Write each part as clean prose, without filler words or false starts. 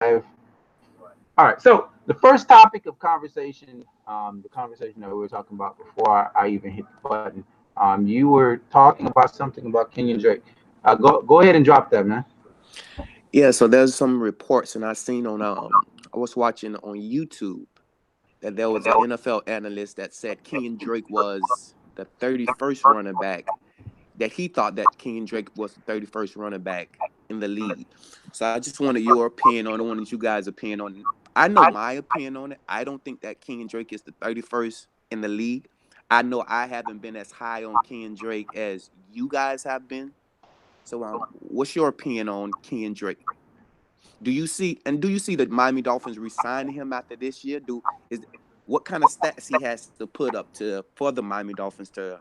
All right. So the first topic of conversation, the conversation that we were talking about before I even hit the button, you were talking about something about Kenyon Drake. Go ahead and drop that, man. Yeah, so there's some reports, and I seen on I was watching on YouTube that there was an NFL analyst that said Kenyon Drake was the 31st running back. That he thought that Kenyon Drake was the 31st running back in the league. So I just wanted your opinion on. I wanted you guys' opinion on. I know my opinion on it. I don't think that Kenyon Drake is the 31st in the league. I know I haven't been as high on Kenyon Drake as you guys have been. So what's your opinion on Kenyon Drake? Do you see the Miami Dolphins resigning him after this year? Is what kind of stats he has to put up to for the Miami Dolphins to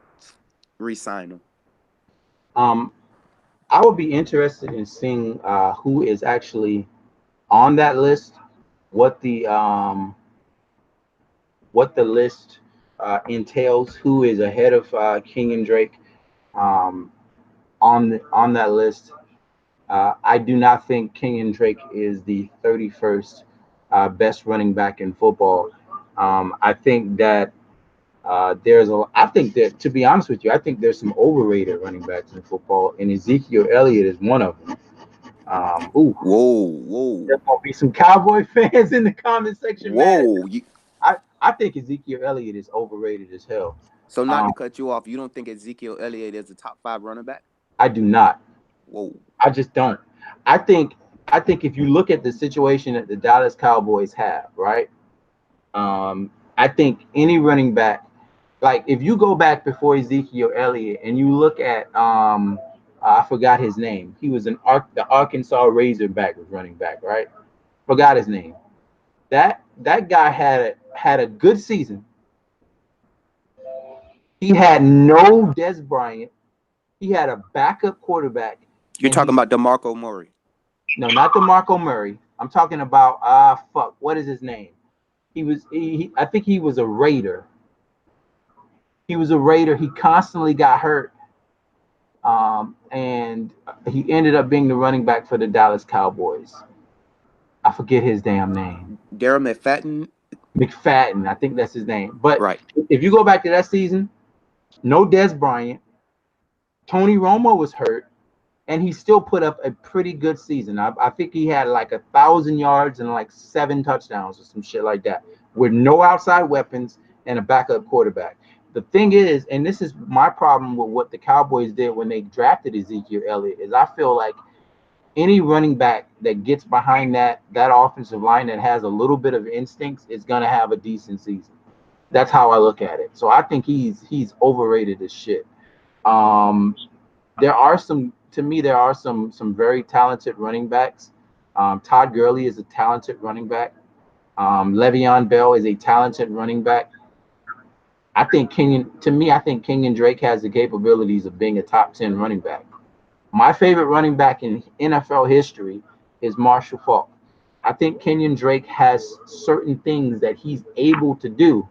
resign him? Um, I would be interested in seeing who is actually on that list, what the um, what the list entails, who is ahead of Kenyon Drake um, on that list. I do not think Kenyon Drake is the 31st best running back in football. I think that I think that, to be honest with you, I think there's some overrated running backs in football, and Ezekiel Elliott is one of them. Ooh, Whoa, whoa, there's gonna be some Cowboy fans in the comment section mad at whoa! me. I think Ezekiel Elliott is overrated as hell. So not Um, to cut you off, you don't think Ezekiel Elliott is a top five running back? I do not. Whoa. I just don't. I think I think if you look at the situation that the Dallas Cowboys have, right? I think any running back, like if you go back before Ezekiel Elliott and you look at I forgot his name. He was the Arkansas Razorback was running back, right? Forgot his name. That guy had a good season. He had no Des Bryant. He had a backup quarterback, You're and talking he about DeMarco Murray. no, not the Marco Murray. I'm talking about fuck, what is his name? I think he was a Raider. He was a Raider. He constantly got hurt, and he ended up being the running back for the Dallas Cowboys. I forget his damn name. Darren McFadden. McFadden, I think that's his name. But Right. if you go back to that season, no Des Bryant. Tony Romo was hurt, and he still put up a pretty good season. I think he had like 1,000 yards and like 7 touchdowns or some shit like that, with no outside weapons and a backup quarterback. The thing is, and this is my problem with what the Cowboys did when they drafted Ezekiel Elliott, is I feel like any running back that gets behind that offensive line that has a little bit of instincts is gonna have a decent season. That's how I look at it. So I think he's overrated as shit. Um, there are some to me there are some very talented running backs. Todd Gurley is a talented running back. Le'Veon Bell is a talented running back. I think Kenyon Drake has the capabilities of being a top 10 running back. My favorite running back in NFL history is Marshall Faulk. I think Kenyon Drake has certain things that he's able to do,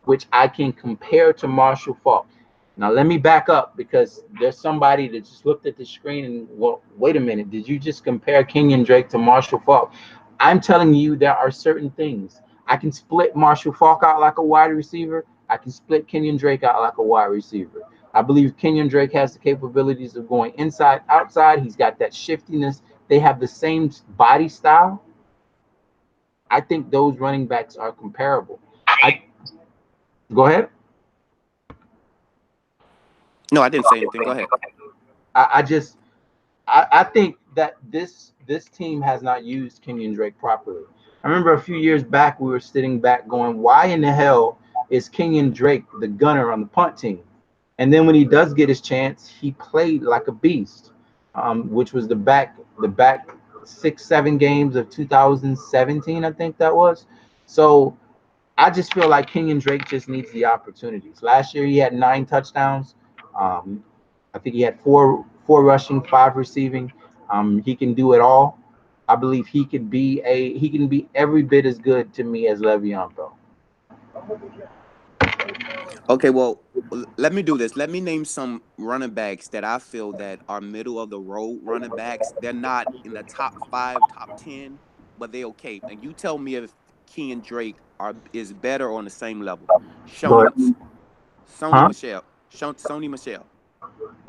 which I can compare to Marshall Faulk. Now, let me back up because there's somebody that just looked at the screen and, well, wait a minute, did you just compare Kenyon Drake to Marshall Faulk? I'm telling you, there are certain things. I can split Marshall Faulk out like a wide receiver. I can split Kenyon Drake out like a wide receiver. I believe Kenyon Drake has the capabilities of going inside, outside. He's got that shiftiness. They have the same body style. I think those running backs are comparable. I Go ahead. No, I didn't say anything. Go ahead. I just I think that this team has not used Kenyon Drake properly. I remember a few years back we were sitting back going, why in the hell is Kenyon Drake the gunner on the punt team? And then when he does get his chance, he played like a beast, which was the back 6 7 games of 2017, I think that was. So I just feel like Kenyon Drake just needs the opportunities. Last year he had 9 touchdowns. Um, I think he had four rushing, 5 receiving. He can do it all. I believe he can be every bit as good to me as Le'Veon Bell. Okay, well, let me do this. Let me name some running backs that I feel that are middle of the road running backs. They're not in the top five, top 10, but they okay. And you tell me if Kenyon Drake is better or on the same level. Go Sony ahead. Sony Huh? Michelle. Sony Michelle.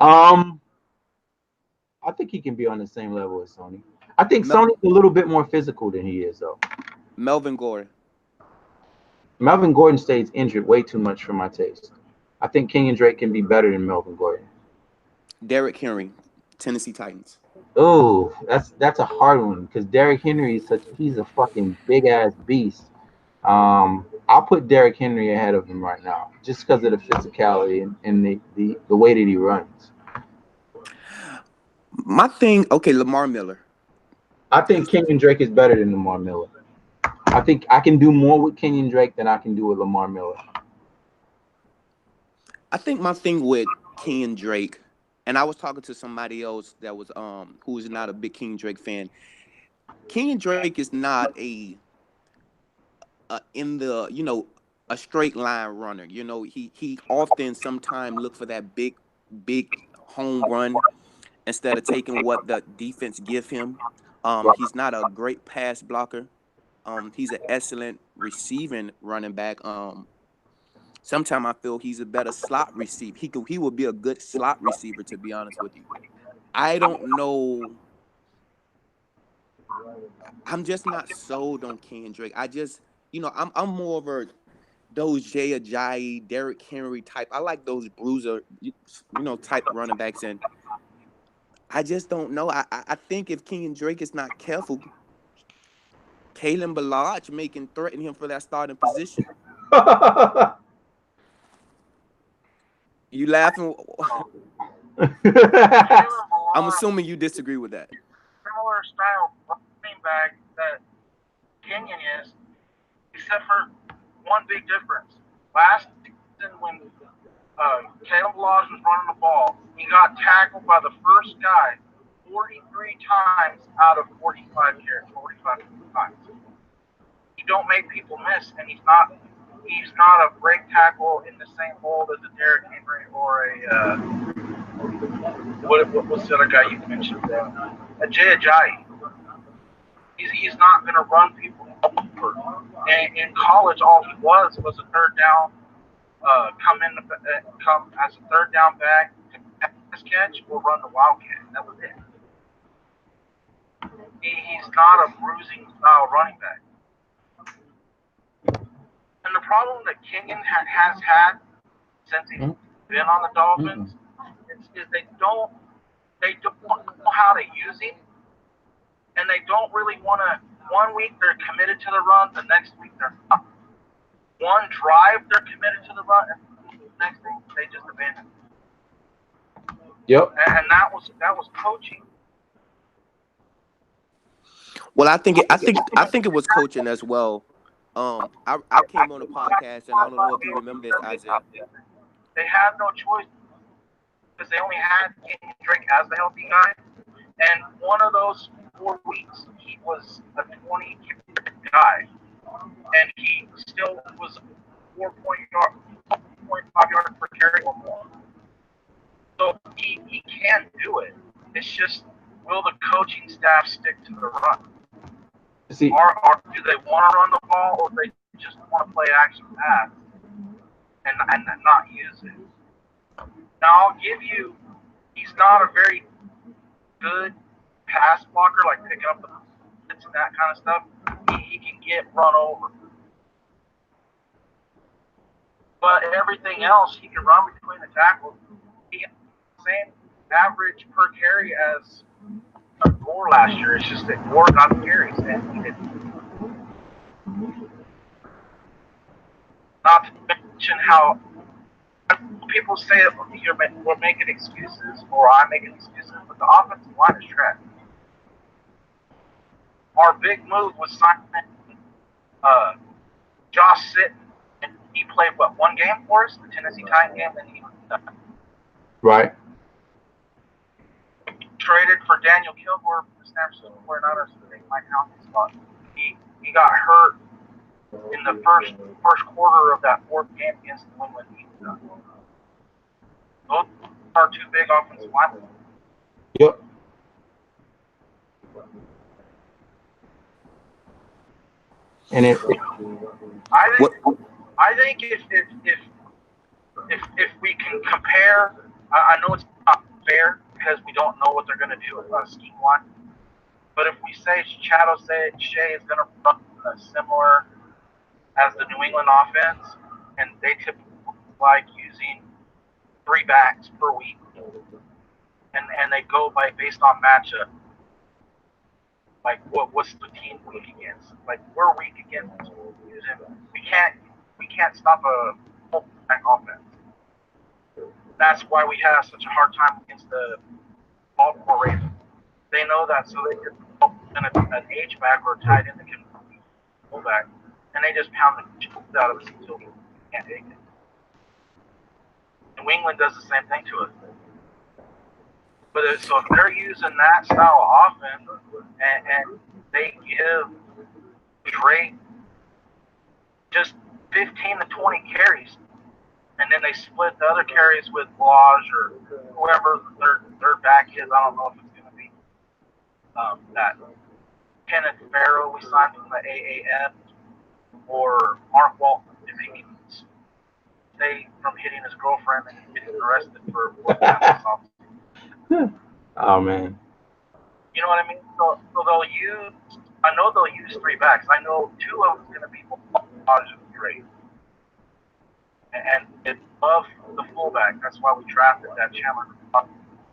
Um, I think he can be on the same level as Sony. I think Mel- Sony's a little bit more physical than he is, though. Melvin Gordon. Melvin Gordon stays injured way too much for my taste. I think Kenyon Drake can be better than Melvin Gordon. Derrick Henry. Tennessee Titans. Oh, that's a hard one because Derrick Henry is he's a fucking big ass beast. I'll put Derrick Henry ahead of him right now, just because of the physicality and the way that he runs. My thing, okay, Lamar Miller. I think Kenyon Drake is better than Lamar Miller. I think I can do more with Kenyon Drake than I can do with Lamar Miller. I think my thing with Kenyon Drake, and I was talking to somebody else that was who is not a big Kenyon Drake fan. Kenyon Drake is not in the a straight line runner. He often sometimes look for that big home run instead of taking what the defense give him. He's not a great pass blocker. He's an excellent receiving running back. Sometimes I feel he's a better slot receiver. He would be a good slot receiver, to be honest with you. I don't know. I'm just not sold on Kendrick. I just, I'm more of a those Jay Ajayi, Derrick Henry type. I like those bruiser, type running backs, and I just don't know. I think if Kenyon Drake is not careful, Kalen Ballage may can threaten him for that starting position. You laughing? I'm assuming you disagree with that. Similar style running back that Kenyon is, except for one big difference. Last season, when Caleb Lodge was running the ball, he got tackled by the first guy 43 times out of 45 carries, 45 times. You don't make people miss, and he's not a break tackle in the same mold as a Derrick Henry or a what's the other guy you mentioned? A Jay Ajayi. He's not going to run people over. And in college, all he was a third down, come as a third down back, pass catch, or run the wildcat. That was it. He's not a bruising style running back. And the problem that Kenyon has had since he's been on the Dolphins is they don't know how to use him, and they don't really want to. One week they're committed to the run, the next week they're not. One drive they're committed to the run, and the next week they just abandon it. Yep. And that was coaching. Well, I think it was coaching as well. I came on the podcast, and I don't know if you remember this, Isaiah. They had no choice because they only had Kenyon Drake as the healthy guy, and one of those 4 weeks he was a 20 guy, and he still was 4.5 yards per carry or more. So he can do it. It's just, will the coaching staff stick to the run? See, or do they want to run the ball, or do they just want to play action pass and not use it? Now I'll give you, he's not a very good pass blocker, like picking up the hits and that kind of stuff. He can get run over. But everything else, he can run between the tackles. He has the same average per carry as Gore last year. It's just that Gore got the carries and he didn't. Not to mention how people say we're making excuses, or I'm making excuses, but the offensive line is trash. Our big move was signing Josh Sitton, and he played one game for us, the Tennessee Titans game, and he was done. right. Traded for Daniel Kilgore from the San Francisco 49ers to take Mike Houston's spot. He got hurt in the first quarter of that fourth game against the New England Patriots. Those are two big offensive linemen. Yep. And I What? think I think if we can compare, I know it's not fair because we don't know what they're going to do with scheme one. But if we say Chad O'Shea is going to run similar as the New England offense, and they typically like using 3 backs per week, and they go by based on matchup. Like what's the team weak against? Like we're weak against using. We can't stop a full back offense. That's why we have such a hard time against the Baltimore Ravens. They know that, so they just put in an H back or tight end that can pull back, and they just pound the shit out of us until we can't take it. New England does the same thing to us. But so if they're using that style of offense and they give Drake just 15 to 20 carries, and then they split the other carries with Blige or whoever their back is. I don't know if it's going to be that Kenneth Farrow we signed from the AAF or Mark Walton if he can stay from hitting his girlfriend and getting arrested for oh man. You know what I mean? So they'll use. I know they'll use 3 backs. I know 2 of them are going to be Blige and Drake. And it's above the fullback. That's why we drafted that Chandler.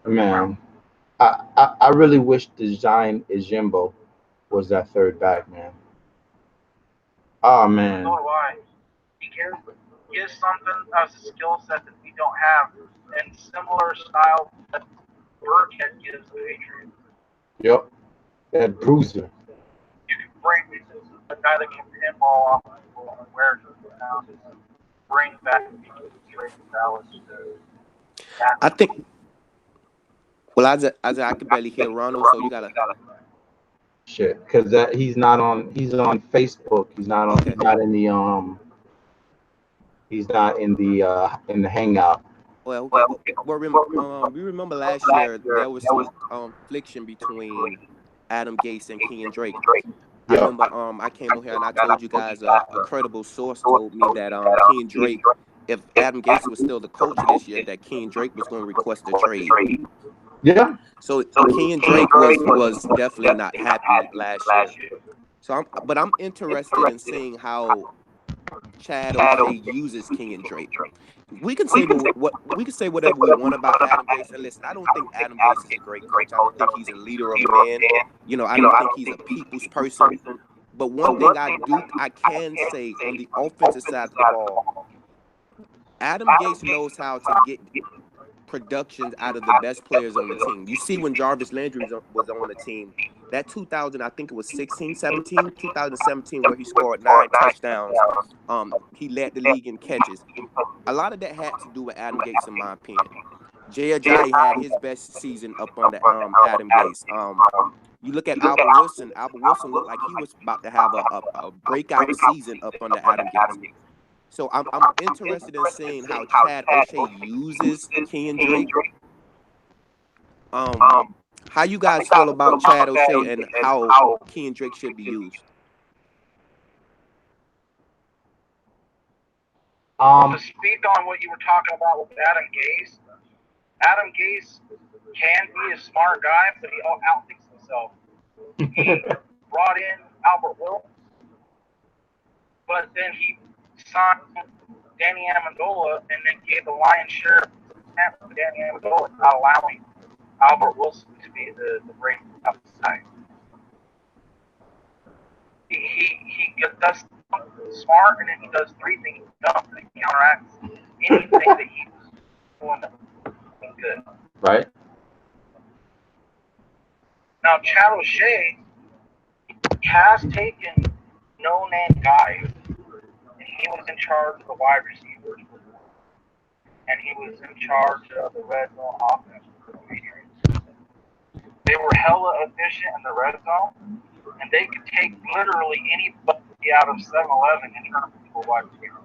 Man, I really wish the Giant Ijimbo was that third back, man. Oh man. So do I. He gives something as a skill set that we don't have, and similar style that Burkhead gives the Patriots. Yep. That bruiser. You can bring a guy that can pinball off people and wear it down, bring back Drake Dallas. I think. Well, as I could barely hear Ronald, so you gotta. Shit, because that he's not on. He's on Facebook. He's not on. Okay. He's not in the He's not in the hangout. Well, okay. We remember last year there was some friction between Adam Gase and Kenyon Drake. I Yep. remember I came on here and I told you guys a credible source told me that Kenyon Drake, if Adam Gase was still the coach this year, that Kenyon Drake was going to request a trade. Yeah. So Kenyon Drake was definitely not happy last year. So I'm interested in seeing how Chad O'Shea uses Kenyon Drake. We can say we can say whatever we want about Adam Gase. And listen, I don't think Adam Gase is a great coach. I don't think he's a leader of men. You know, I don't think he's a people's person. But one thing I can say on the offensive side of the ball, Adam Gase knows how to get productions out of the best players on the team. You see when Jarvis Landry was on the team, that 2000, I think it was 2017, where he scored 9 touchdowns. He led the league in catches. A lot of that had to do with Adam Gase, in my opinion. Jay Ajayi had his best season up under Adam Gase. You look at Albert Wilson. Albert Wilson looked like he was about to have a breakout season up under Adam Gase. So I'm interested in seeing how Chad O'Shea uses Kenyon Drake. How you guys feel about Chad O'Shea and how Kenyon Drake should be used? To speak on what you were talking about with Adam Gase can be a smart guy, but he outthinks himself. He brought in Albert Wilson, but then he signed Danny Amendola and then gave the lion's share of Danny Amendola, not allowing Albert Wilson to be the brain outside. He does smart, and then he does 3 things dumb that counteracts anything that he's doing good. Right. Now, Chad O'Shea has taken no-name guys, and he was in charge of the wide receivers, and he was in charge of the red zone offense. They were hella efficient in the red zone, and they could take literally anybody out of 7-Eleven and turn them into a wide receiver.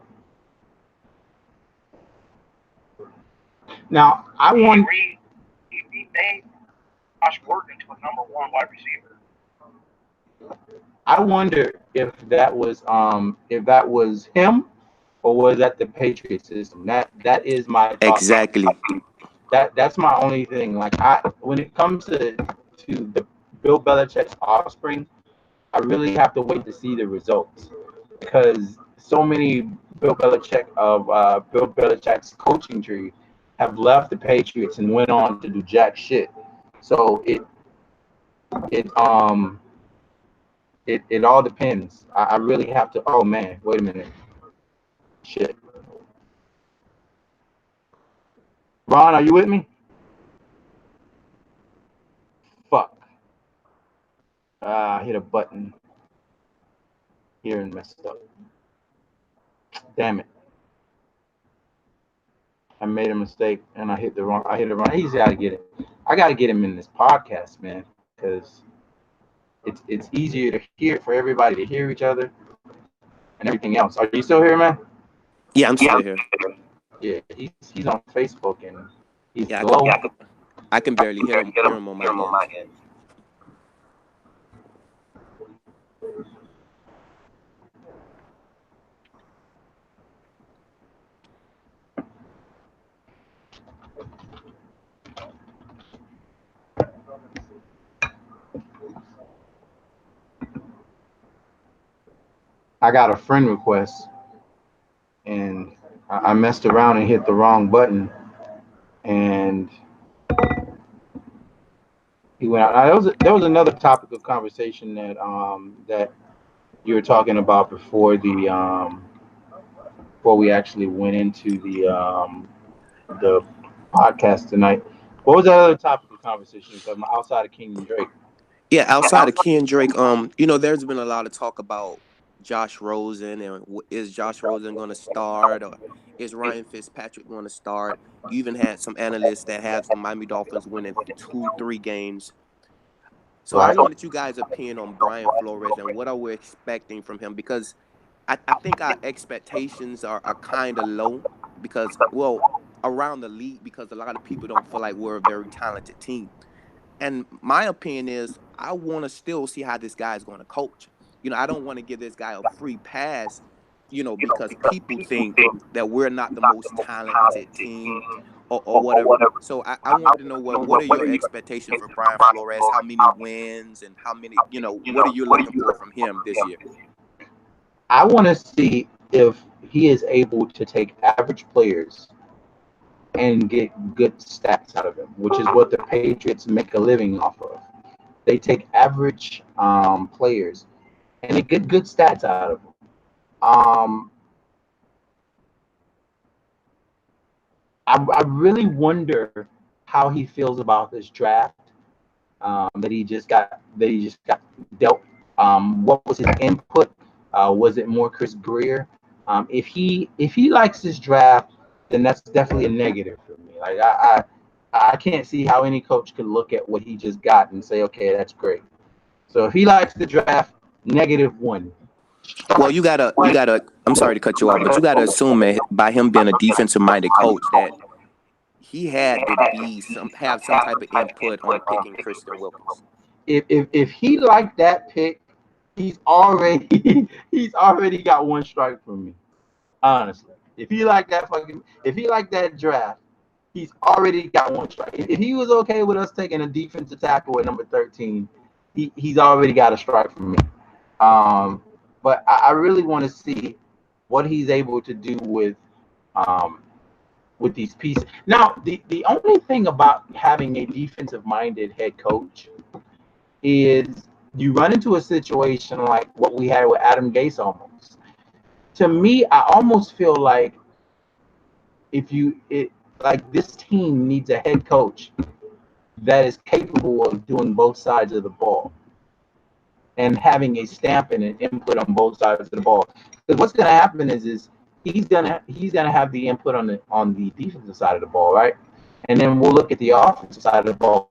Now He made Josh Gordon into a number 1 wide receiver. I wonder if that was him or was that the Patriot system. That is my thought process. Exactly. That's my only thing. Like when it comes to the Bill Belichick's offspring, I really have to wait to see the results because so many Bill Belichick's coaching tree have left the Patriots and went on to do jack shit. So it um it all depends. I really have to. Oh man, wait a minute, shit. Ron, are you with me? Fuck. I hit a button here and messed up. Damn it. I made a mistake and I hit it wrong. He's gotta get it. I gotta get him in this podcast, man, because it's easier to hear for everybody to hear each other and everything else. Are you still here, man? Yeah, I'm still here. Yeah, he's on Facebook and he's Yeah, low. I can barely hear him on my end. I got a friend request and I messed around and hit the wrong button and he went out. Now, there was another topic of conversation that you were talking about before we actually went into the podcast tonight. What was that other topic of conversation you were talking about outside of King and Drake? Yeah, outside of Kendrick, there's been a lot of talk about Josh Rosen and is Josh Rosen going to start or is Ryan Fitzpatrick going to start? You even had some analysts that have the Miami Dolphins winning 2-3 games. So I Right. wanted you guys' opinion on Brian Flores and what are we expecting from him because I think our expectations are kind of low because, well, around the league because a lot of people don't feel like we're a very talented team. And my opinion is I want to still see how this guy is going to coach. I don't want to give this guy a free pass, because people think that we're not the most talented team or whatever. So I wanted to know what are your expectations for Brian Flores? How many wins and how many, what are you looking for from him this year? I want to see if he is able to take average players and get good stats out of them, which is what the Patriots make a living off of. They take average players and they get good stats out of them. Um, I really wonder how he feels about this draft that he just got dealt. What was his input? Was it more Chris Greer? If he likes this draft, then that's definitely a negative for me. Like I can't see how any coach could look at what he just got and say, okay, that's great. So if he likes the draft, -1. Well, you gotta. I'm sorry to cut you off, but you gotta assume that by him being a defensive-minded coach that he had to have some type of input on picking Christian Wilkins. If he liked that pick, he's already he's already got one strike from me. Honestly, if he liked that draft, he's already got one strike. If he was okay with us taking a defensive tackle at number 13, he's already got a strike from me. Um, but I really want to see what he's able to do um, with these pieces. Now, the only thing about having a defensive minded head coach is you run into a situation like what we had with Adam Gase almost. To me, I almost feel like if you it like this team needs a head coach that is capable of doing both sides of the ball and having a stamp and an input on both sides of the ball. Because what's going to happen is he's gonna have the input on the defensive side of the ball, right? And then we'll look at the offensive side of the ball.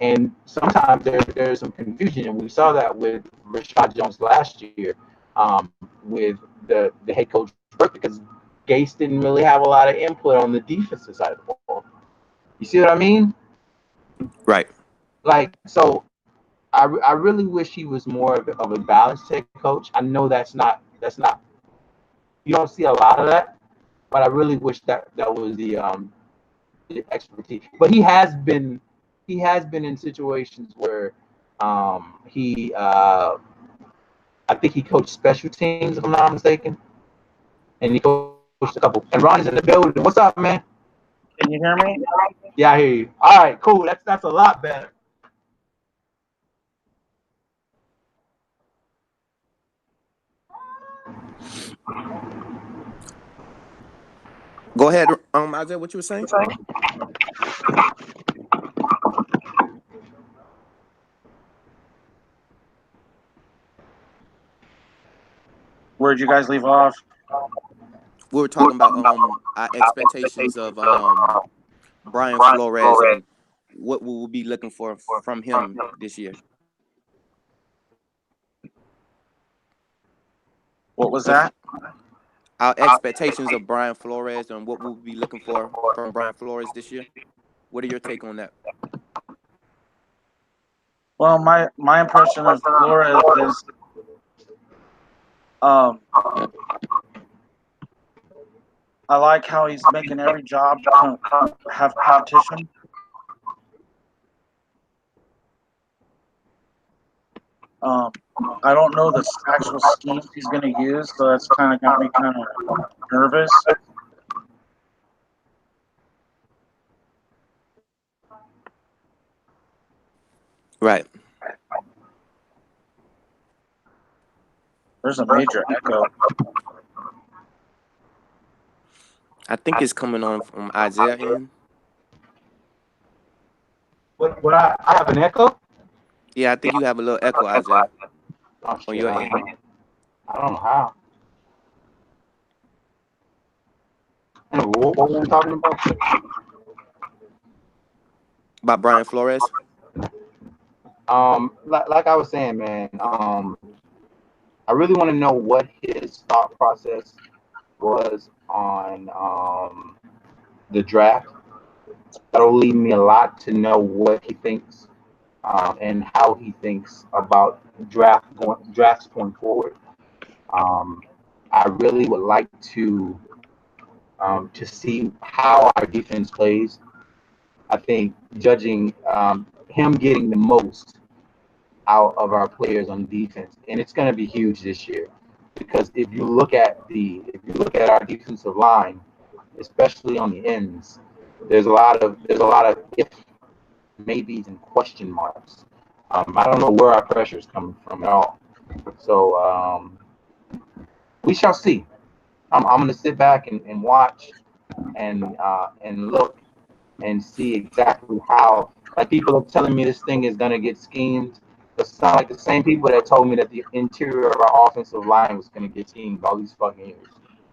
And sometimes there's some confusion, and we saw that with Rashad Jones last year, with the head coach work because Gase didn't really have a lot of input on the defensive side of the ball. You see what I mean? Right. Like so, I really wish he was more of a balanced head coach. I know that's not you don't see a lot of that, but I really wish that was the expertise. But he has been in situations where he I think he coached special teams if I'm not mistaken, and he coached a couple. And Ron is in the building. What's up, man? Can you hear me? Yeah, I hear you. All right, cool. That's a lot better. Go ahead, Isaiah. What you were saying? Where'd you guys leave off? We were talking about our expectations of Brian Flores and what we will be looking for from him this year. What was that? Our expectations of Brian Flores and what we'll be looking for from Brian Flores this year. What are your take on that? Well, my impression of Flores is um I like how he's making every job have competition. Um, I don't know the actual schemes he's going to use, so that's kind of got me kind of nervous. Right. There's a major echo. I think it's coming on from Isaiah end. What I have an echo? Yeah, I think you have a little echo, Isaiah, Oh, on shit, your end. I don't know how. Anyway, what were we talking about? About Brian Flores. Like I was saying, man. I really want to know what his thought process was on the draft. That'll lead me a lot to know what he thinks and how he thinks about drafts going forward. Um, I really would like to see how our defense plays. I think judging him getting the most out of our players on defense, and it's going to be huge this year because if you look at our defensive line, especially on the ends, there's a lot of if, maybes, and question marks. I don't know where our pressure is coming from at all. So we shall see. I'm going to sit back and watch and look and see exactly how. Like people are telling me this thing is gonna get schemed. It sound like the same people that told me that the interior of our offensive line was gonna get schemed all these fucking years.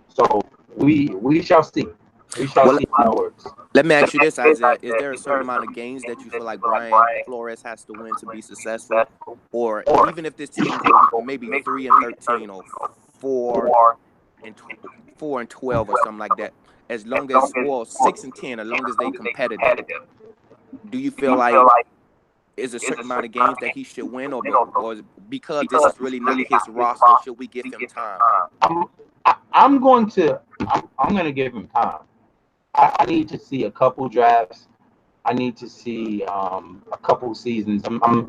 So we shall see. We shall Well, see how it works. let me ask you this, Isaiah. Is there a certain amount of games that you feel like Brian Flores has to win to be successful? Or even if this team go maybe 3-13 or 4-12 or something like that, as long as 6-10, as long as they competitive, do you feel like is a certain amount of games that he should win, or because this is really not his roster, should we give him time? I'm I'm gonna give him time. I need to see a couple drafts. I need to see a couple seasons. I'm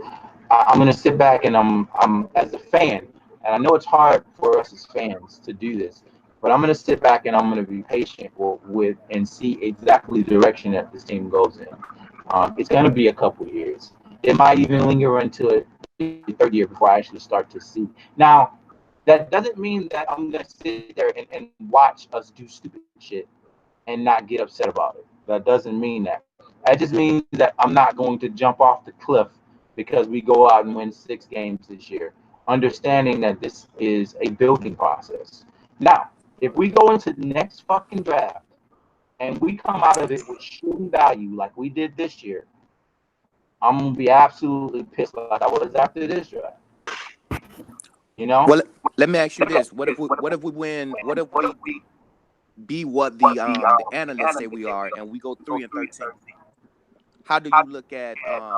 gonna sit back and I'm as a fan, and I know it's hard for us as fans to do this, but I'm gonna sit back and I'm gonna be patient with and see exactly the direction that this team goes in. It's gonna be a couple years. It might even linger into the third year before I actually start to see. Now, that doesn't mean that I'm gonna sit there and watch us do stupid shit and not get upset about it. That doesn't mean that. That just means that I'm not going to jump off the cliff because we go out and win 6 games this year, understanding that this is a building process. Now, if we go into the next fucking draft and we come out of it with shooting value like we did this year, I'm gonna be absolutely pissed like I was after this draft. You know? Well, let me ask you this: what if we win? What if we be what the analysts say we are, and we go 3-13? How do you look at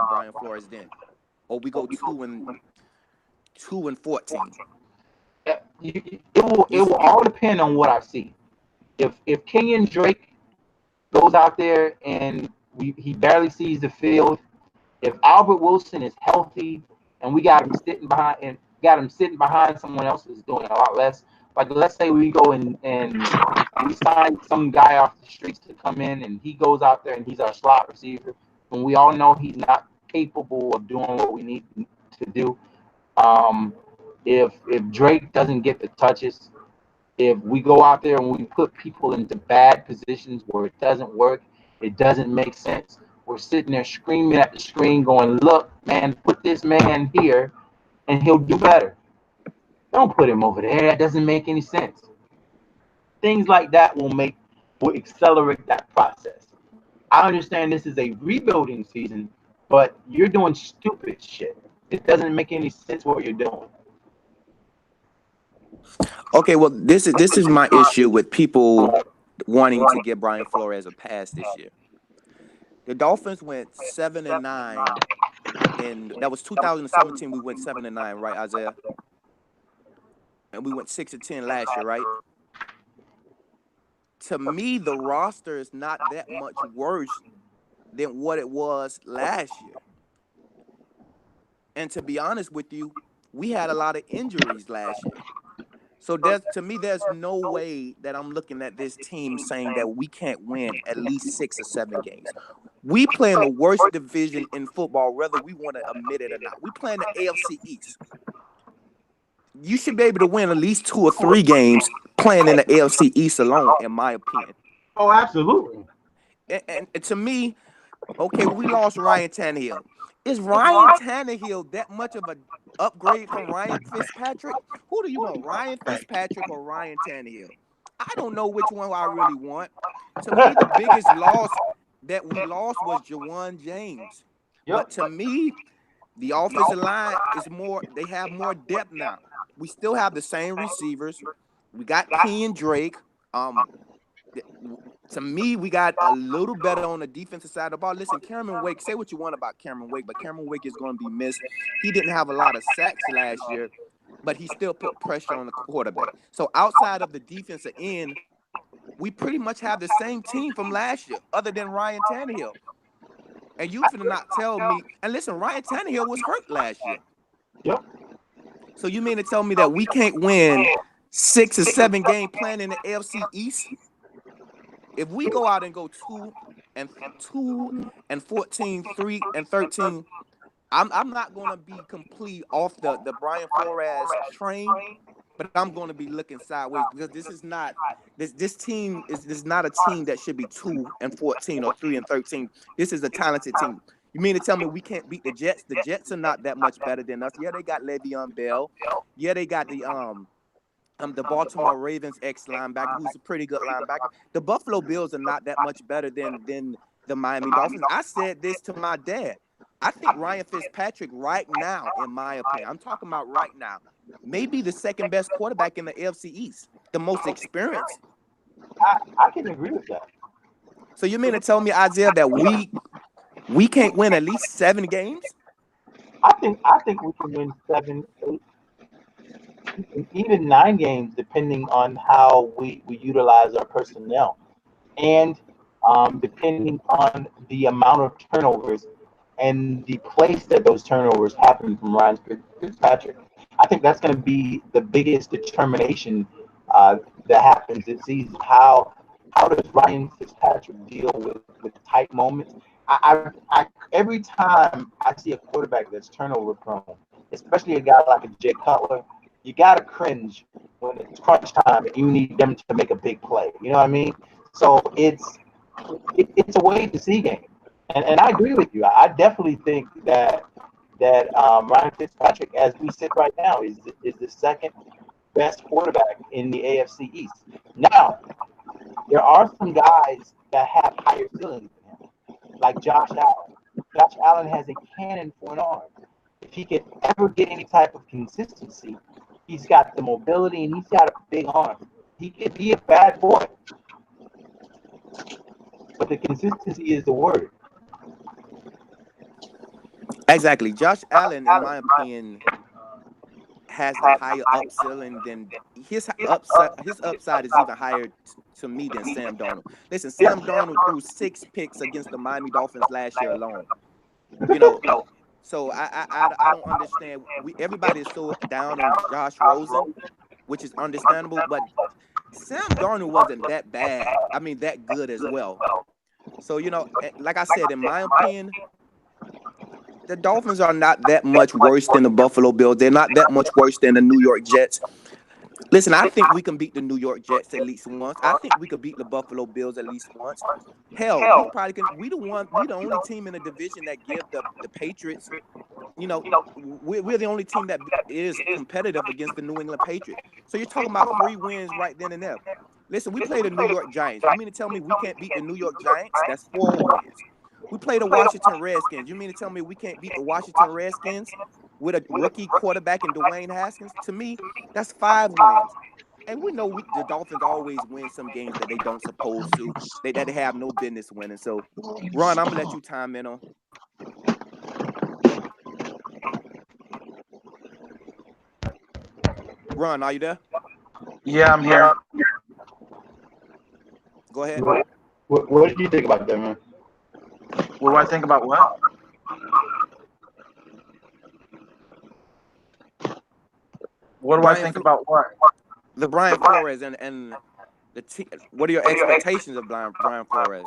Brian Flores then? or we go 2-14? It will all depend on what I see. If Kenyon Drake goes out there and he barely sees the field, if Albert Wilson is healthy and we got him sitting behind someone else who's doing a lot less. Like let's say we go and we sign some guy off the streets to come in and he goes out there and he's our slot receiver, and we all know he's not capable of doing what we need to do. Um, if Drake doesn't get the touches, if we go out there and we put people into bad positions where it doesn't work, it doesn't make sense. We're sitting there screaming at the screen, going, "Look, man, put this man here, and he'll do better. Don't put him over there. That doesn't make any sense." Things like that will accelerate that process. I understand this is a rebuilding season, but you're doing stupid shit. It doesn't make any sense what you're doing. Okay, well, this is my issue with people wanting to give Brian Flores a pass this year. The Dolphins went 7-9, and that was 2017. We went 7-9, right, Isaiah? And we went 6-10 last year, right? To me, the roster is not that much worse than what it was last year. And to be honest with you, we had a lot of injuries last year. So there's no way that I'm looking at this team saying that we can't win at least 6 or 7 games. We play in the worst division in football, whether we want to admit it or not. We play in the AFC East. You should be able to win at least 2 or 3 games playing in the AFC East alone, in my opinion. Oh, absolutely. And to me, okay, we lost Ryan Tannehill. Is Ryan Tannehill that much of an upgrade from Ryan Fitzpatrick? Who do you want, Ryan Fitzpatrick or Ryan Tannehill? I don't know which one I really want. To me, the biggest loss that we lost was Jawan James. Yep. But to me, the offensive line is more, they have more depth now. We still have the same receivers. We got Kenyon Drake. To me, we got a little better on the defensive side of the ball. Listen, Cameron Wake, say what you want about Cameron Wake, but Cameron Wake is going to be missed. He didn't have a lot of sacks last year, but he still put pressure on the quarterback. So outside of the defensive end, we pretty much have the same team from last year, other than Ryan Tannehill. And you finna not tell me, and listen, Ryan Tannehill was hurt last year. Yep. So you mean to tell me that we can't win 6 or 7 games playing in the AFC East? If we go out and go 2-14, 3-13, I'm not gonna be complete off the Brian Flores train, but I'm gonna be looking sideways because this is not this team is not a team that should be 2-14 or 3-13. This is a talented team. You mean to tell me we can't beat the Jets? The Jets are not that much better than us. Yeah, they got Le'Veon Bell. Yeah, they got the Baltimore Ravens ex-linebacker, who's a pretty good linebacker. The Buffalo Bills are not that much better than the Miami Dolphins. I said this to my dad. I think Ryan Fitzpatrick right now, in my opinion, I'm talking about right now, maybe the second best quarterback in the AFC East, the most experienced. I can agree with that. So you mean to tell me, Isaiah, that we can't win at least 7 games? I think we can win 7, 8, even 9 games, depending on how we utilize our personnel, and depending on the amount of turnovers and the place that those turnovers happen from Ryan Fitzpatrick. I think that's going to be the biggest determination that happens this season. How does Ryan Fitzpatrick deal with tight moments? Every time I see a quarterback that's turnover prone, especially a guy like a Jay Cutler, you gotta cringe when it's crunch time and you need them to make a big play. You know what I mean? So it's a way to see game, and I agree with you. I definitely think that Ryan Fitzpatrick, as we sit right now, is the second best quarterback in the AFC East. Now, there are some guys that have higher ceilings than him, like Josh Allen. Josh Allen has a cannon for an arm. If he could ever get any type of consistency, he's got the mobility and he's got a big arm. He could be a bad boy, but the consistency is the word. Exactly. Josh Allen, in my opinion, has the higher up ceiling than his upside is even higher to me than Sam Darnold. Listen, Sam Darnold threw 6 picks against the Miami Dolphins last year alone. You know, so I don't understand. Everybody is so down on Josh Rosen, which is understandable, but Sam Darnold wasn't that bad. I mean, that good as well. So like I said, in my opinion, the Dolphins are not that much worse than the Buffalo Bills. They're not that much worse than the New York Jets. Listen, I think we can beat the New York Jets at least once. I think we could beat the Buffalo Bills at least once. Hell, we probably can. We the only team in the division that give the Patriots. We're the only team that is competitive against the New England Patriots. So you're talking about 3 wins right then and there. Listen, we play the New York Giants. You mean to tell me we can't beat the New York Giants? That's 4 wins. We play the Washington Redskins. You mean to tell me we can't beat the Washington Redskins with a rookie quarterback in Dwayne Haskins? To me, that's 5 wins. And we know the Dolphins always win some games that they don't supposed to. That they have no business winning. So, Ron, I'm gonna let you time in on. Ron, are you there? Yeah, I'm here. Go ahead. What did you think about that, man? What do I think about what? What do I think about what? The Brian Flores and the team. What are your expectations of Brian Flores?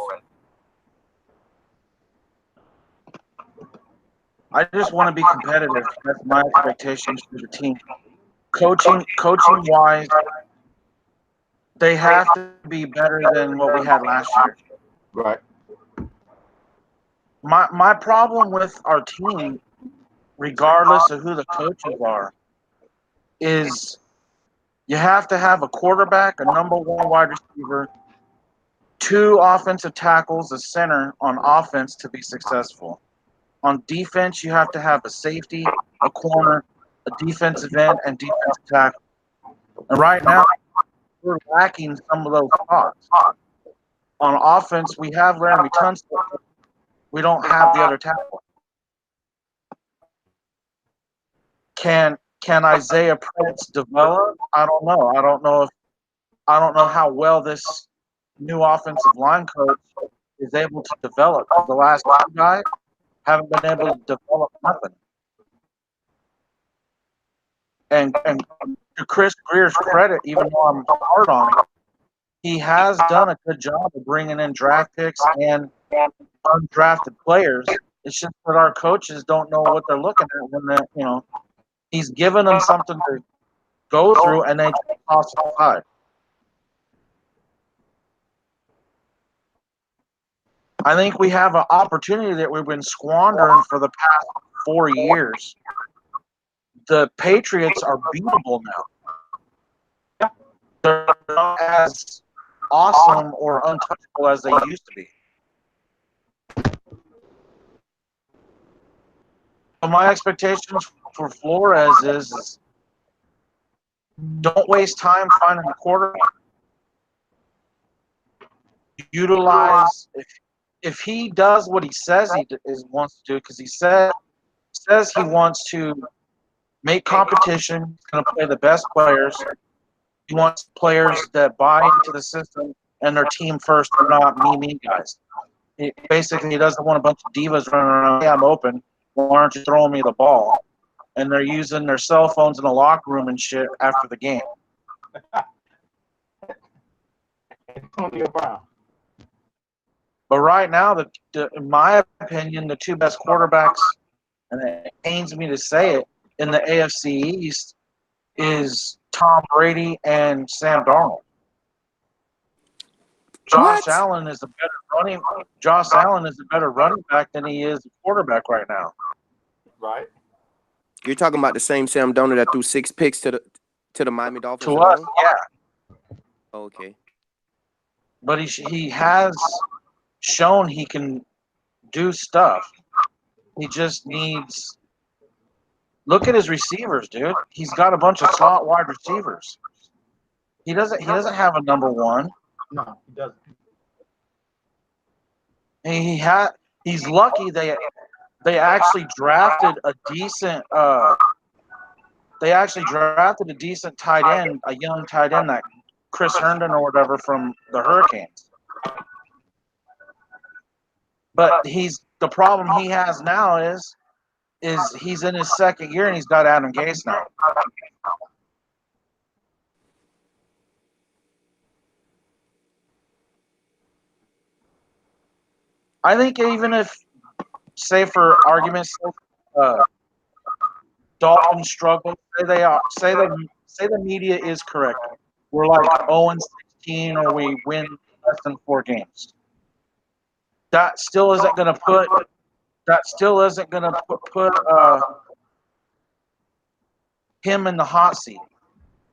I just want to be competitive. That's my expectations for the team. Coaching wise, they have to be better than what we had last year. Right. My problem with our team, regardless of who the coaches are, is you have to have a quarterback, a number one wide receiver, 2 offensive tackles, a center on offense to be successful. On defense, you have to have a safety, a corner, a defensive end, and defensive tackle. And right now, we're lacking some of those spots. On offense, we have Laramie Tunstall. We don't have the other tackle. Can Isaiah Prince develop? I don't know. I don't know how well this new offensive line coach is able to develop. The last 2 guys haven't been able to develop nothing. And to Chris Greer's credit, even though I'm hard on him, he has done a good job of bringing in draft picks and undrafted players. It's just that our coaches don't know what they're looking at when they're, he's given them something to go through and they just toss it aside. I think we have an opportunity that we've been squandering for the past 4 years. The Patriots are beatable now. They're not as awesome or untouchable as they used to be. So my expectations for Flores is don't waste time finding a quarterback. Utilize if he does what he says he wants to do, because he says he wants to make competition. He's going to play the best players. He wants players that buy into the system and their team first, and not me guys. Basically, he doesn't want a bunch of divas running around. Hey, I'm open. Why aren't you throwing me the ball? And they're using their cell phones in the locker room and shit after the game. Antonio Brown. But right now, in my opinion, the 2 best quarterbacks, and it pains me to say it, in the AFC East is Tom Brady and Sam Darnold. Josh Allen is a better running back than he is a quarterback right now. Right. You're talking about the same Sam Darnold that threw 6 picks to the Miami Dolphins. To us, yeah. Oh, okay. But he has shown he can do stuff. He just needs. Look at his receivers, dude. He's got a bunch of slot wide receivers. He doesn't have a number one. No, he doesn't. He's lucky they they actually drafted a decent tight end, a young tight end, that Chris Herndon or whatever from the Hurricanes. But the problem he has now is he's in his second year and he's got Adam Gase now. I think even if, say for argument's sake, Dalton struggles, say the media is correct. We're like 0-16 or we win less than 4 games. That still isn't going to put him in the hot seat.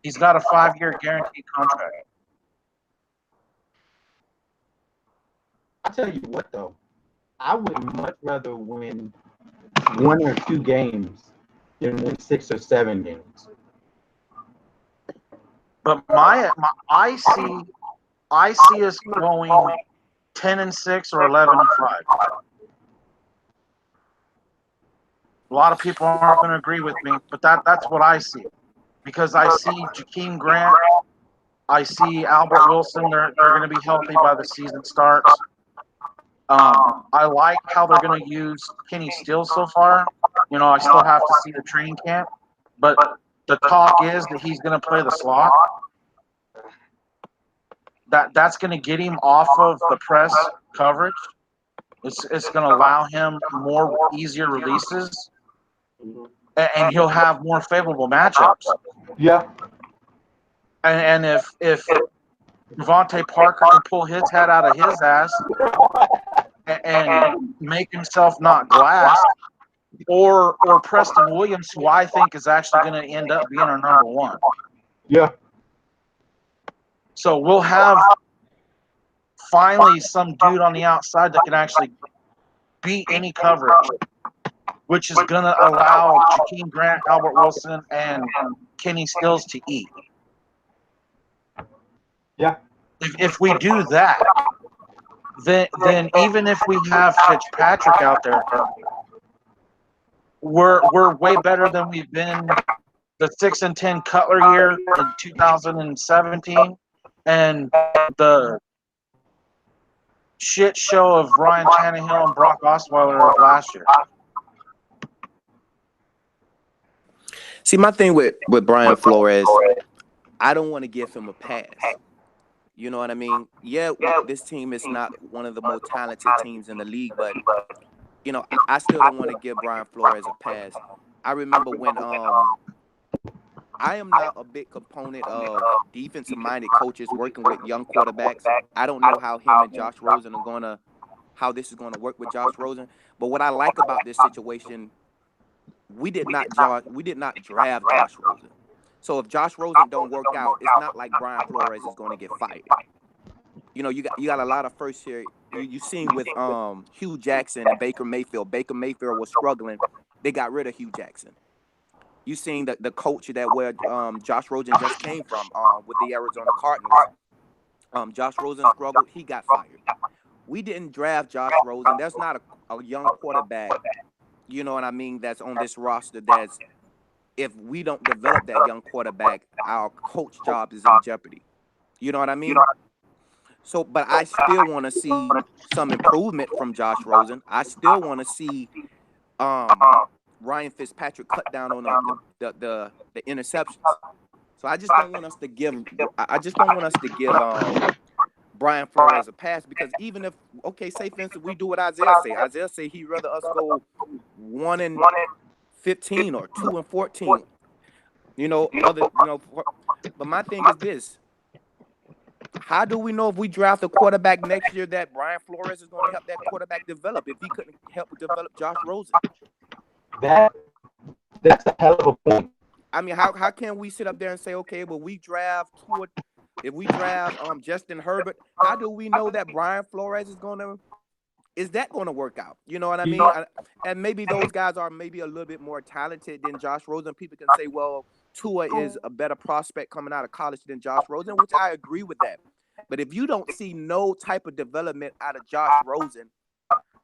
He's got a 5-year guaranteed contract. I tell you what, though, I would much rather win 1 or 2 games than win 6 or 7 games. But I see us going 10-6 or 11-5. A lot of people aren't going to agree with me, but that's what I see, because I see Jakeem Grant, I see Albert Wilson. They're going to be healthy by the season starts. I like how they're going to use Kenny Steele so far. I still have to see the training camp, but the talk is that he's going to play the slot. That's going to get him off of the press coverage. It's going to allow him more easier releases, and he'll have more favorable matchups. Yeah. And if Devontae Parker can pull his head out of his ass and make himself not glass, or Preston Williams, who I think is actually going to end up being our number 1. Yeah. So we'll have finally some dude on the outside that can actually beat any coverage, which is going to allow Jakeem Grant, Albert Wilson, and Kenny Stills to eat. Yeah. If we do that, then even if we have Fitzpatrick out there, we're way better than we've been the 6-10 Cutler year in 2017 and the shit show of Ryan Tannehill and Brock Osweiler of last year. See, my thing with Brian Flores, I don't want to give him a pass. You know what I mean? Yeah, this team is not one of the most talented teams in the league, but I still don't want to give Brian Flores a pass. I remember when I am not a big component of defensive-minded coaches working with young quarterbacks. I don't know how him and Josh Rosen how this is gonna work with Josh Rosen. But what I like about this situation, we did not draft Josh Rosen. So if Josh Rosen don't work out, it's not like Brian Flores is going to get fired. You got a lot of first year. You seen with Hugh Jackson and Baker Mayfield. Baker Mayfield was struggling. They got rid of Hugh Jackson. You seen the coach where Josh Rosen just came from with the Arizona Cardinals. Josh Rosen struggled. He got fired. We didn't draft Josh Rosen. There's not a young quarterback, you know what I mean, that's on this roster that's, if we don't develop that young quarterback, our coach job is in jeopardy. You know what I mean? So, but I still want to see some improvement from Josh Rosen. I still want to see Ryan Fitzpatrick cut down on the interceptions. So I just don't want us to give Brian Flores a pass, because even if, say for instance we do what Isaiah say he'd rather us go 1-15 or 2-14. But my thing is this: how do we know if we draft a quarterback next year that Brian Flores is going to help that quarterback develop if he couldn't help develop Josh Rosen? That's a hell of a point. I mean, how can we sit up there and say, okay, well, if we draft Justin Herbert, how do we know that Brian Flores is going to work out? You know what I mean? And maybe those guys are maybe a little bit more talented than Josh Rosen. People can say, well, Tua is a better prospect coming out of college than Josh Rosen, which I agree with that. But if you don't see no type of development out of Josh Rosen,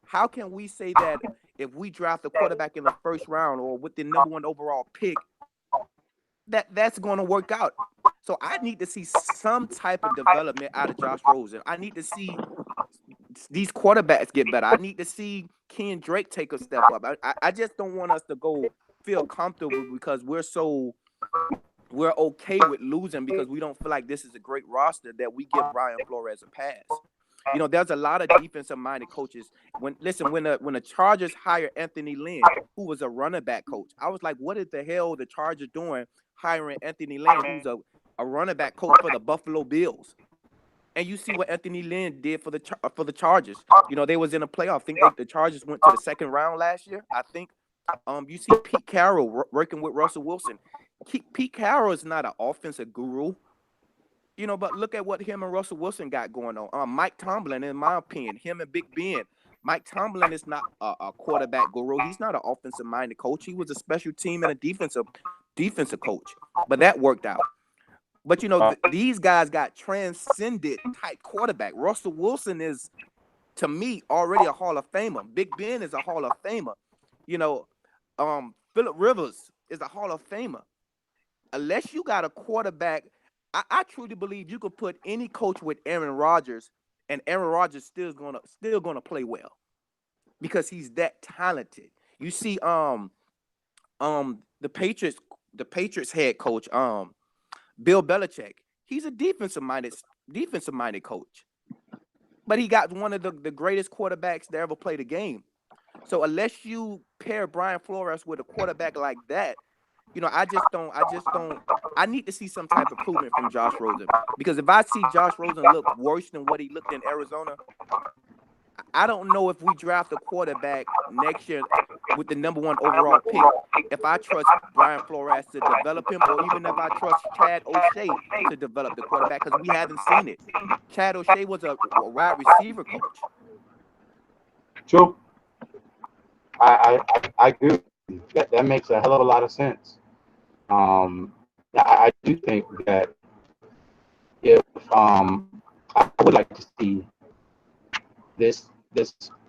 how can we say that if we draft a quarterback in the first round or with the #1 overall pick, that's going to work out. So I need to see some type of development out of Josh Rosen. I need to see these quarterbacks get better. I need to see Ken Drake take a step up. I just don't want us to go feel comfortable because we're okay with losing because we don't feel like this is a great roster that we give Brian Flores a pass. You know, there's a lot of defensive-minded coaches. When the Chargers hired Anthony Lynn, who was a running back coach, I was like, what is the hell the Chargers doing hiring Anthony Lynn, who's a running back coach for the Buffalo Bills? And you see what Anthony Lynn did for the Chargers. You know, they was in a playoff. I think the Chargers went to the second round last year, I think. You see Pete Carroll working with Russell Wilson. Pete Carroll is not an offensive guru. You know, but look at what him and Russell Wilson got going on. Mike Tomlin, in my opinion, him and Big Ben. Mike Tomlin is not a quarterback guru. He's not an offensive-minded coach. He was a special team and a defensive coach. But that worked out. But, you know, these guys got transcended type quarterback. Russell Wilson is, to me, already a Hall of Famer. Big Ben is a Hall of Famer. You know, Phillip Rivers is a Hall of Famer. Unless you got a quarterback, I truly believe you could put any coach with Aaron Rodgers, and Aaron Rodgers still gonna play well because he's that talented. You see, the Patriots head coach, Bill Belichick. He's a defensive minded coach, but he got one of the greatest quarterbacks to ever play the game. So unless you pair Brian Flores with a quarterback like that, you know, I need to see some type of improvement from Josh Rosen. Because if I see Josh Rosen look worse than what he looked in Arizona, I don't know if we draft a quarterback next year with the #1 overall pick, if I trust Brian Flores to develop him, or even if I trust Chad O'Shea to develop the quarterback, because we haven't seen it. Chad O'Shea was a wide receiver coach. True. I agree. That makes a hell of a lot of sense. I do think that if I would like to see this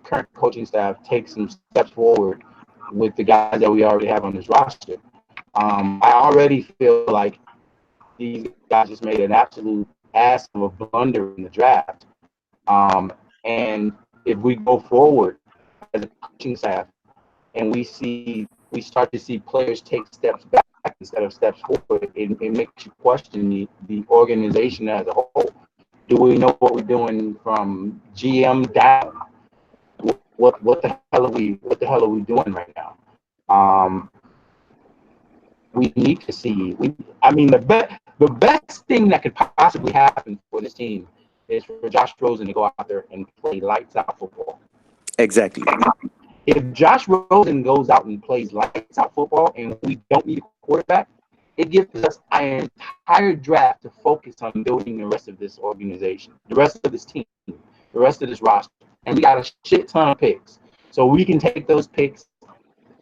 current coaching staff take some steps forward with the guys that we already have on this roster. I already feel like these guys just made an absolute ass of a blunder in the draft. And if we go forward as a coaching staff and we start to see players take steps back instead of steps forward, it makes you question the organization as a whole. Do we know what we're doing from GM down? What the hell are we doing right now? We need to see. The best thing that could possibly happen for this team is for Josh Rosen to go out there and play lights out football. Exactly. If Josh Rosen goes out and plays lights out football and we don't need a quarterback, it gives us an entire draft to focus on building the rest of this organization, the rest of this team, the rest of this roster. And we got a shit ton of picks. So we can take those picks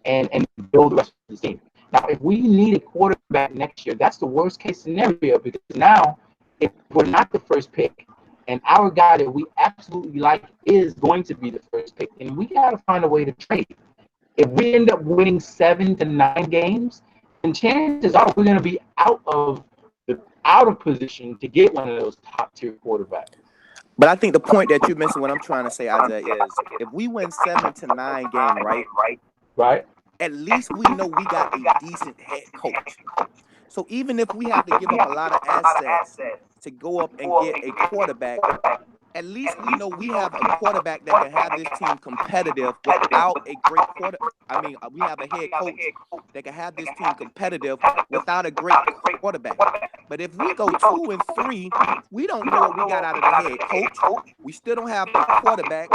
and build the rest of this team. Now, if we need a quarterback next year, that's the worst case scenario, because now if we're not the first pick and our guy that we absolutely like is going to be the first pick, then we got to find a way to trade. If we end up winning 7 to 9 games, then chances are we're going to be out of position to get one of those top tier quarterbacks. But I think the point that you mentioned, what I'm trying to say, Isaiah, is if we win 7 to 9 games, right, at least we know we got a decent head coach. So even if we have to give up a lot of assets to go up and get a quarterback, at least we know we have a quarterback that can have this team competitive without a great quarterback. I mean, we have a head coach that can have this team competitive without a great quarterback. But if we go 2 and 3, we don't know what we got out of the head coach. We still don't have a quarterback.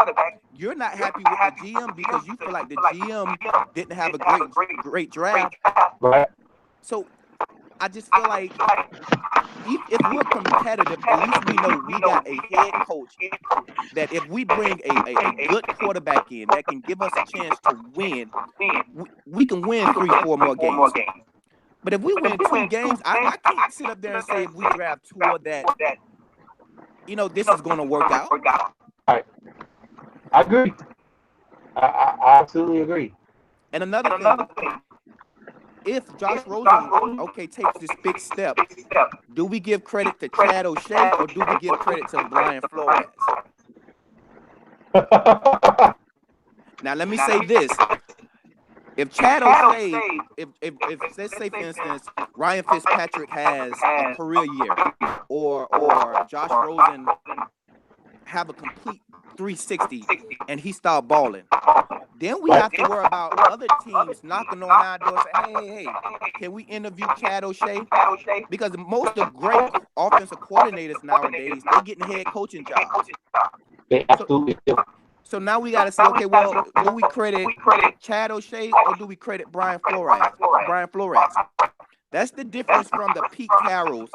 You're not happy with the GM because you feel like the GM didn't have a great draft. Right. So I just feel like if we're competitive, at least we know we got a head coach that if we bring a good quarterback in that can give us a chance to win, we can win 3-4 more games. But if we win 2 games, I can't sit up there and say if we draft 2 or that, you know, this is going to work out. All right. I agree. I absolutely agree. And another thing, if Josh Rosen, okay, takes this big step, do we give credit to Chad O'Shea or do we give credit to Brian Flores? Now, let me say this. If Chad O'Shea, if let's say, for instance, Ryan Fitzpatrick has a career year, or Josh Rosen have a complete 360 and he start balling, then we have to worry about other teams knocking on our door saying, hey, can we interview Chad O'Shea? Because most of great offensive coordinators nowadays, they getting head coaching jobs. They So, absolutely do. so now we got to say, okay, well, do we credit Chad O'Shea or do we credit Brian Flores? That's the difference from the Pete Carrolls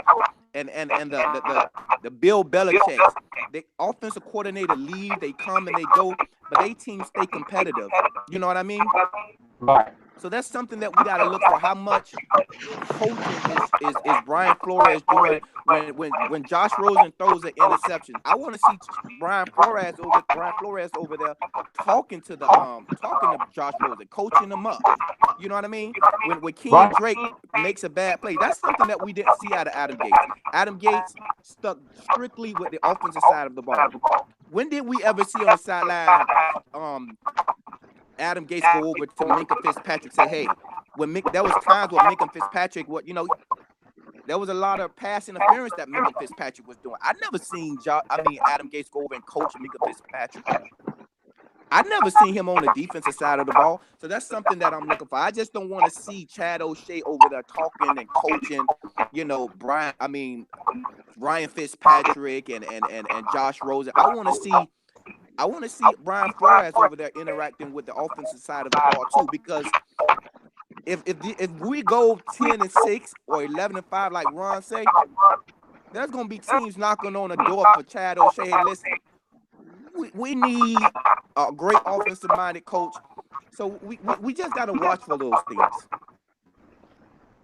and the Bill Belichick's. The offensive coordinator leave, they come and they go, but they teams stay competitive. You know what I mean? Right. So that's something that we got to look for. How much coaching is Brian Flores doing when Josh Rosen throws an interception? I want to see Brian Flores over there talking to Josh Rosen, coaching him up. You know what I mean? When Kenyon Right. Drake makes a bad play, that's something that we didn't see out of Adam Gates. Adam Gates stuck strictly with the offensive side of the ball. When did we ever see on the sideline Adam Gates go over to Minka Fitzpatrick, say, hey, there was times where Minka Fitzpatrick, there was a lot of pass interference that Minka Fitzpatrick was doing. I never seen Adam Gates go over and coach Minka Fitzpatrick. I never seen him on the defensive side of the ball. So that's something that I'm looking for. I just don't want to see Chad O'Shea over there talking and coaching, Ryan Fitzpatrick and Josh Rosen. I want to see Brian Flores over there interacting with the offensive side of the ball too, because if we go 10-6 or 11-5, like Ron say, there's gonna be teams knocking on the door for Chad O'Shea. Hey, listen, we need a great offensive minded coach. So we just gotta watch for those things.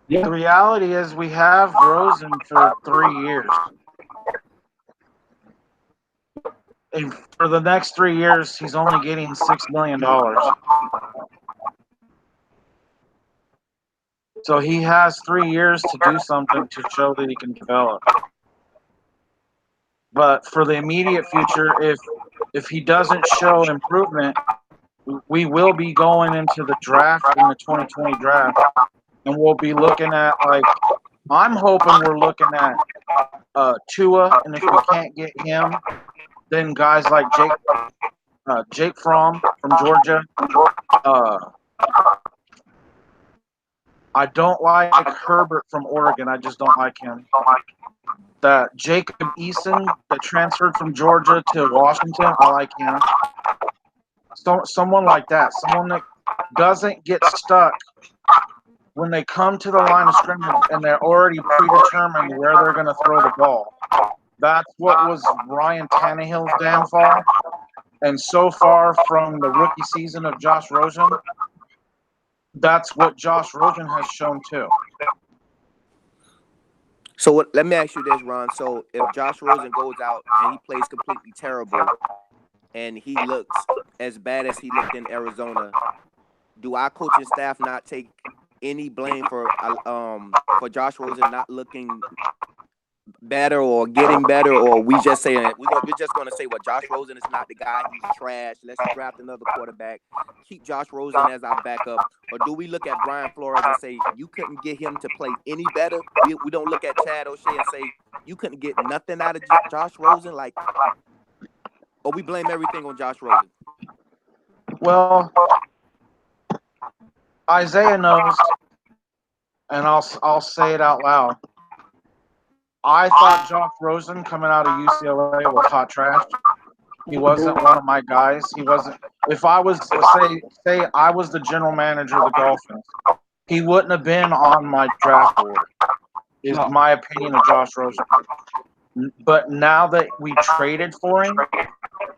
The reality is we have Rosen for 3 years. And for the next 3 years, he's only getting $6 million. So he has 3 years to do something to show that he can develop. But for the immediate future, if he doesn't show improvement, we will be going into the draft in the 2020 draft, and we'll be looking at, like, I'm hoping we're looking at Tua, and if we can't get him, then guys like Jake Fromm from Georgia. I don't like Herbert from Oregon. I just don't like him. That Jacob Eason that transferred from Georgia to Washington, I like him. So, someone like that, someone that doesn't get stuck when they come to the line of scrimmage and they're already predetermined where they're going to throw the ball. That's what was Ryan Tannehill's downfall. And so far from the rookie season of Josh Rosen, that's what Josh Rosen has shown too. So let me ask you this, Ron. So if Josh Rosen goes out and he plays completely terrible and he looks as bad as he looked in Arizona, do our coaching staff not take any blame for Josh Rosen not looking better or getting better, or we just saying we're just going to say, well, Josh Rosen is not the guy, he's trash, let's draft another quarterback, keep Josh Rosen as our backup? Or do we look at Brian Flores and say you couldn't get him to play any better? We don't look at Chad O'Shea and say you couldn't get nothing out of Josh Rosen, like, or we blame everything on Josh Rosen? Well, Isaiah knows, and I'll say it out loud. I thought Josh Rosen coming out of UCLA was hot trash. He wasn't one of my guys. He wasn't. If I was say I was the general manager of the Dolphins, he wouldn't have been on my draft board. Is my opinion of Josh Rosen. But now that we traded for him,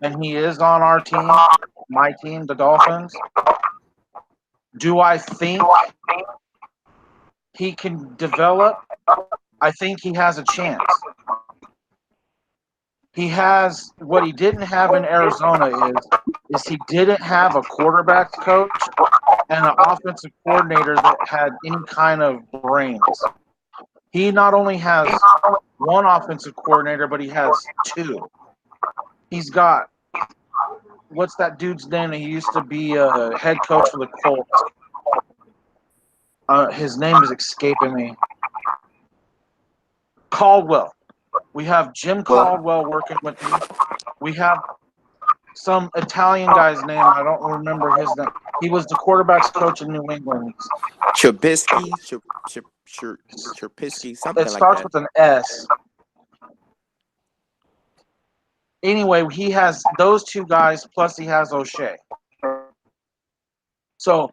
and he is on our team, my team, the Dolphins, do I think he can develop? I think he has a chance. He has what he didn't have in Arizona is is he didn't have a quarterback coach and an offensive coordinator that had any kind of brains. He not only has one offensive coordinator, but he has two. He's got, what's that dude's name? He used to be a head coach for the Colts. His name is escaping me. Caldwell. We have Jim Caldwell working with him. We have some Italian guy's name. I don't remember his name. He was the quarterback's coach in New England. Trubisky, something It like starts that. with an S. Anyway, he has those two guys, plus he has O'Shea. So,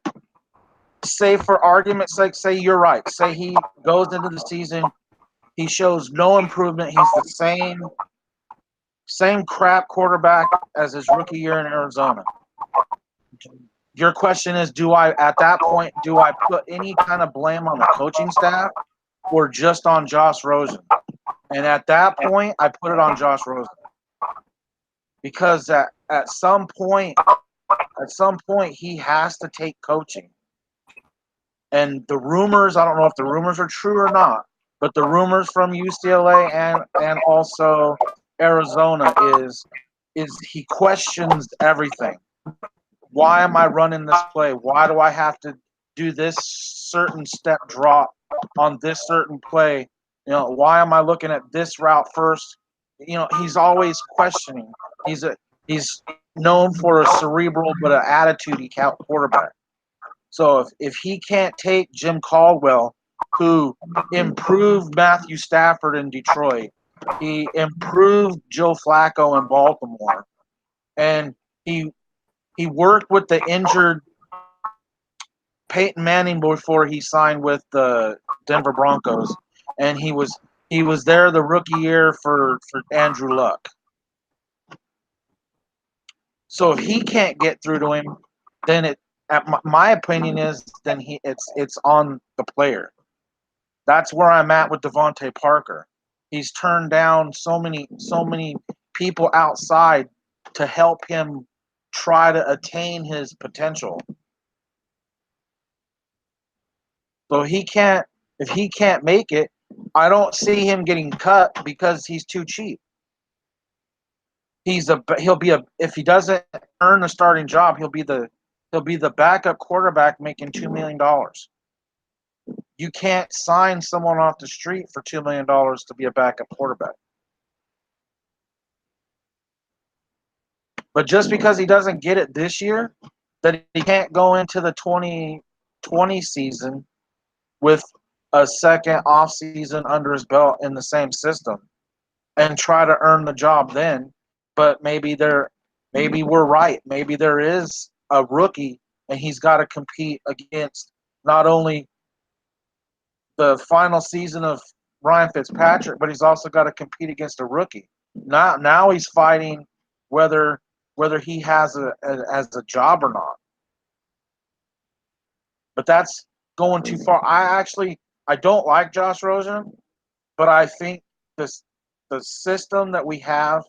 say for argument's sake, say you're right. Say he goes into the season, he shows no improvement. He's the same crap quarterback as his rookie year in Arizona. Your question is, at that point, do I put any kind of blame on the coaching staff or just on Josh Rosen? And at that point, I put it on Josh Rosen. Because at some point, he has to take coaching. And the rumors, I don't know if the rumors are true or not, but the rumors from UCLA and also Arizona is he questions everything. Why am I running this play? Why do I have to do this certain step drop on this certain play? Why am I looking at this route first? He's always questioning. He's known for a cerebral but an attitude quarterback. So if he can't take Jim Caldwell, who improved Matthew Stafford in Detroit, he improved Joe Flacco in Baltimore, and he worked with the injured Peyton Manning before he signed with the Denver Broncos, and he was there the rookie year for Andrew Luck. So if he can't get through to him, then my opinion is then it's on the player. That's where I'm at with Devontae Parker. He's turned down so many people outside to help him try to attain his potential. So if he can't make it, I don't see him getting cut because he's too cheap. If he doesn't earn a starting job, he'll be the backup quarterback making $2 million. You can't sign someone off the street for $2 million to be a backup quarterback. But just because he doesn't get it this year, that he can't go into the 2020 season with a second off season under his belt in the same system and try to earn the job then. But maybe we're right. Maybe there is a rookie and he's got to compete against not only the final season of Ryan Fitzpatrick, but he's also got to compete against a rookie. Now he's fighting whether he has a job or not. But that's going too far. I don't like Josh Rosen, but I think the system that we have,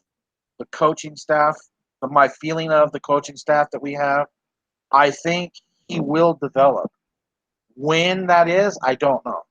the coaching staff, my feeling of the coaching staff that we have, I think he will develop. When that is, I don't know.